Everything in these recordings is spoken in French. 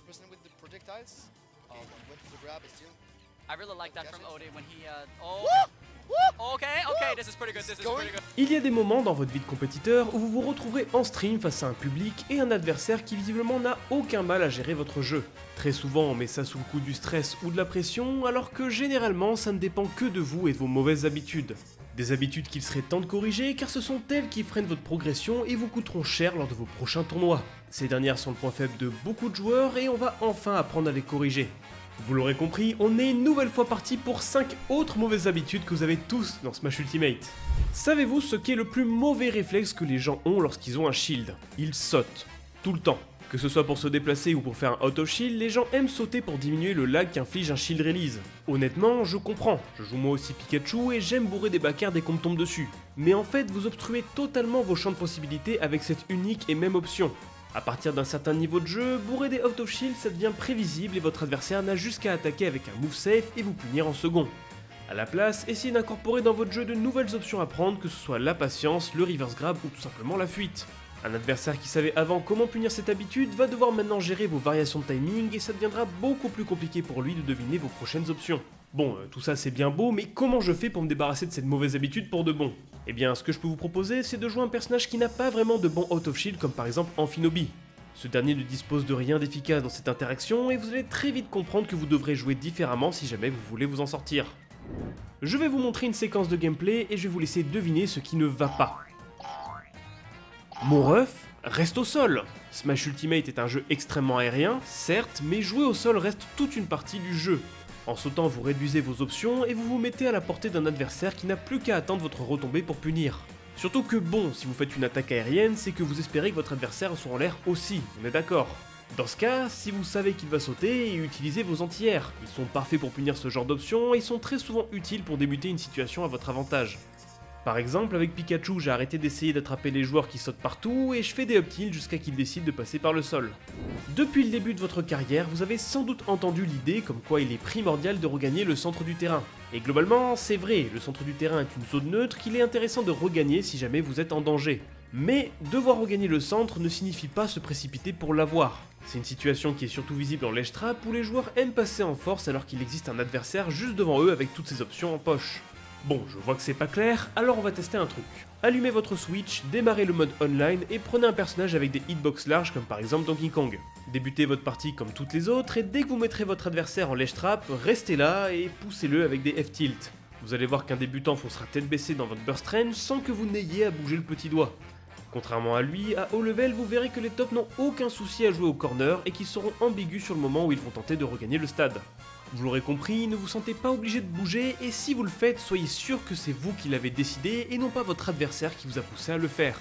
Person with the projectiles went for the grab but still. I really like that from Ode when he okay, this is pretty good, Il y a des moments dans votre vie de compétiteur où vous vous retrouverez en stream face à un public et un adversaire qui visiblement n'a aucun mal à gérer votre jeu. Très souvent on met ça sous le coup du stress ou de la pression, alors que généralement ça ne dépend que de vous et de vos mauvaises habitudes. Des habitudes qu'il serait temps de corriger car ce sont elles qui freinent votre progression et vous coûteront cher lors de vos prochains tournois. Ces dernières sont le point faible de beaucoup de joueurs et on va enfin apprendre à les corriger. Vous l'aurez compris, on est une nouvelle fois parti pour 5 autres mauvaises habitudes que vous avez tous dans Smash Ultimate. Savez-vous ce qu'est le plus mauvais réflexe que les gens ont lorsqu'ils ont un shield? Ils sautent. Tout le temps. Que ce soit pour se déplacer ou pour faire un auto shield, les gens aiment sauter pour diminuer le lag qu'inflige un shield release. Honnêtement, je comprends, je joue moi aussi Pikachu et j'aime bourrer des backers dès qu'on me tombe dessus. Mais en fait, vous obstruez totalement vos champs de possibilités avec cette unique et même option. A partir d'un certain niveau de jeu, bourrer des auto shield ça devient prévisible et votre adversaire n'a juste qu'à attaquer avec un move safe et vous punir en second. A la place, essayez d'incorporer dans votre jeu de nouvelles options à prendre, que ce soit la patience, le reverse grab ou tout simplement la fuite. Un adversaire qui savait avant comment punir cette habitude va devoir maintenant gérer vos variations de timing et ça deviendra beaucoup plus compliqué pour lui de deviner vos prochaines options. Bon, tout ça c'est bien beau, mais comment je fais pour me débarrasser de cette mauvaise habitude pour de bon? Eh bien, ce que je peux vous proposer, c'est de jouer un personnage qui n'a pas vraiment de bon out of shield, comme par exemple Amphinobi. Ce dernier ne dispose de rien d'efficace dans cette interaction, et vous allez très vite comprendre que vous devrez jouer différemment si jamais vous voulez vous en sortir. Je vais vous montrer une séquence de gameplay, et je vais vous laisser deviner ce qui ne va pas. Mon ref reste au sol. Smash Ultimate est un jeu extrêmement aérien, certes, mais jouer au sol reste toute une partie du jeu. En sautant, vous réduisez vos options et vous vous mettez à la portée d'un adversaire qui n'a plus qu'à attendre votre retombée pour punir. Surtout que bon, si vous faites une attaque aérienne, c'est que vous espérez que votre adversaire soit en l'air aussi, on est d'accord. Dans ce cas, si vous savez qu'il va sauter, utilisez vos anti-airs. Ils sont parfaits pour punir ce genre d'options et ils sont très souvent utiles pour débuter une situation à votre avantage. Par exemple, avec Pikachu, j'ai arrêté d'essayer d'attraper les joueurs qui sautent partout et je fais des up-tilts jusqu'à qu'ils décident de passer par le sol. Depuis le début de votre carrière, vous avez sans doute entendu l'idée comme quoi il est primordial de regagner le centre du terrain. Et globalement, c'est vrai, le centre du terrain est une zone neutre qu'il est intéressant de regagner si jamais vous êtes en danger. Mais devoir regagner le centre ne signifie pas se précipiter pour l'avoir. C'est une situation qui est surtout visible en ledge trap où les joueurs aiment passer en force alors qu'il existe un adversaire juste devant eux avec toutes ses options en poche. Bon, je vois que c'est pas clair, alors on va tester un truc. Allumez votre Switch, démarrez le mode online et prenez un personnage avec des hitbox larges comme par exemple Donkey Kong. Débutez votre partie comme toutes les autres et dès que vous mettrez votre adversaire en ledge trap, restez là et poussez-le avec des F-tilt. Vous allez voir qu'un débutant foncera tête baissée dans votre burst range sans que vous n'ayez à bouger le petit doigt. Contrairement à lui, à haut level, vous verrez que les tops n'ont aucun souci à jouer au corner et qu'ils seront ambigus sur le moment où ils vont tenter de regagner le stade. Vous l'aurez compris, ne vous sentez pas obligé de bouger et si vous le faites, soyez sûr que c'est vous qui l'avez décidé et non pas votre adversaire qui vous a poussé à le faire.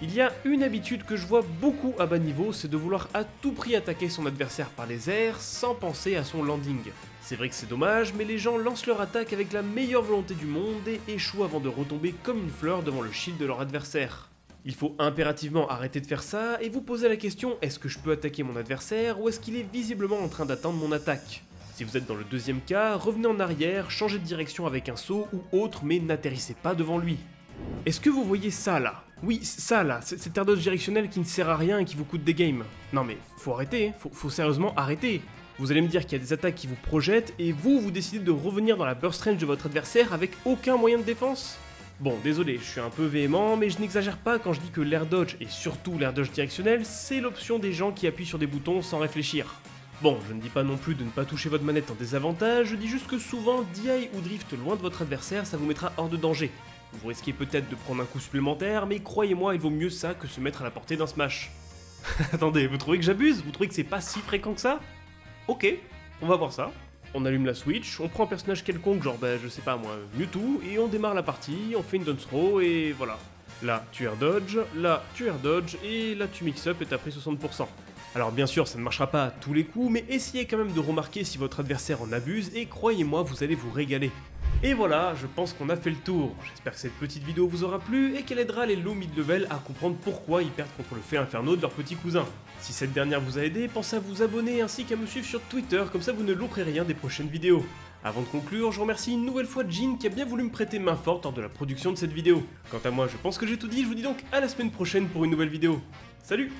Il y a une habitude que je vois beaucoup à bas niveau, c'est de vouloir à tout prix attaquer son adversaire par les airs sans penser à son landing. C'est vrai que c'est dommage, mais les gens lancent leur attaque avec la meilleure volonté du monde et échouent avant de retomber comme une fleur devant le shield de leur adversaire. Il faut impérativement arrêter de faire ça et vous poser la question, est-ce que je peux attaquer mon adversaire ou est-ce qu'il est visiblement en train d'attendre mon attaque? Si vous êtes dans le deuxième cas, revenez en arrière, changez de direction avec un saut ou autre, mais n'atterrissez pas devant lui. Est-ce que vous voyez ça là? Oui, ça là, cet air dodge directionnel qui ne sert à rien et qui vous coûte des games. Non mais, faut arrêter, faut sérieusement arrêter. Vous allez me dire qu'il y a des attaques qui vous projettent et vous décidez de revenir dans la burst range de votre adversaire avec aucun moyen de défense? Bon, désolé, je suis un peu véhément, mais je n'exagère pas quand je dis que l'air dodge, et surtout l'air dodge directionnel, c'est l'option des gens qui appuient sur des boutons sans réfléchir. Bon, je ne dis pas non plus de ne pas toucher votre manette en désavantage, je dis juste que souvent, DI ou drift loin de votre adversaire, ça vous mettra hors de danger. Vous risquez peut-être de prendre un coup supplémentaire, mais croyez-moi, il vaut mieux ça que se mettre à la portée d'un smash. Attendez, vous trouvez que j'abuse? Vous trouvez que c'est pas si fréquent que ça? Ok, on va voir ça. On allume la Switch, on prend un personnage quelconque, genre je sais pas moi, Mewtwo, et on démarre la partie, on fait une dance throw, et voilà. Là, tu air dodge, là, tu air dodge, et là, tu mix up et t'as pris 60%. Alors bien sûr, ça ne marchera pas à tous les coups, mais essayez quand même de remarquer si votre adversaire en abuse, et croyez-moi, vous allez vous régaler. Et voilà, je pense qu'on a fait le tour. J'espère que cette petite vidéo vous aura plu et qu'elle aidera les low mid-level à comprendre pourquoi ils perdent contre le Fée Inferno de leur petit cousin. Si cette dernière vous a aidé, pensez à vous abonner ainsi qu'à me suivre sur Twitter, comme ça vous ne louperez rien des prochaines vidéos. Avant de conclure, je remercie une nouvelle fois Jin qui a bien voulu me prêter main forte lors de la production de cette vidéo. Quant à moi, je pense que j'ai tout dit, je vous dis donc à la semaine prochaine pour une nouvelle vidéo. Salut!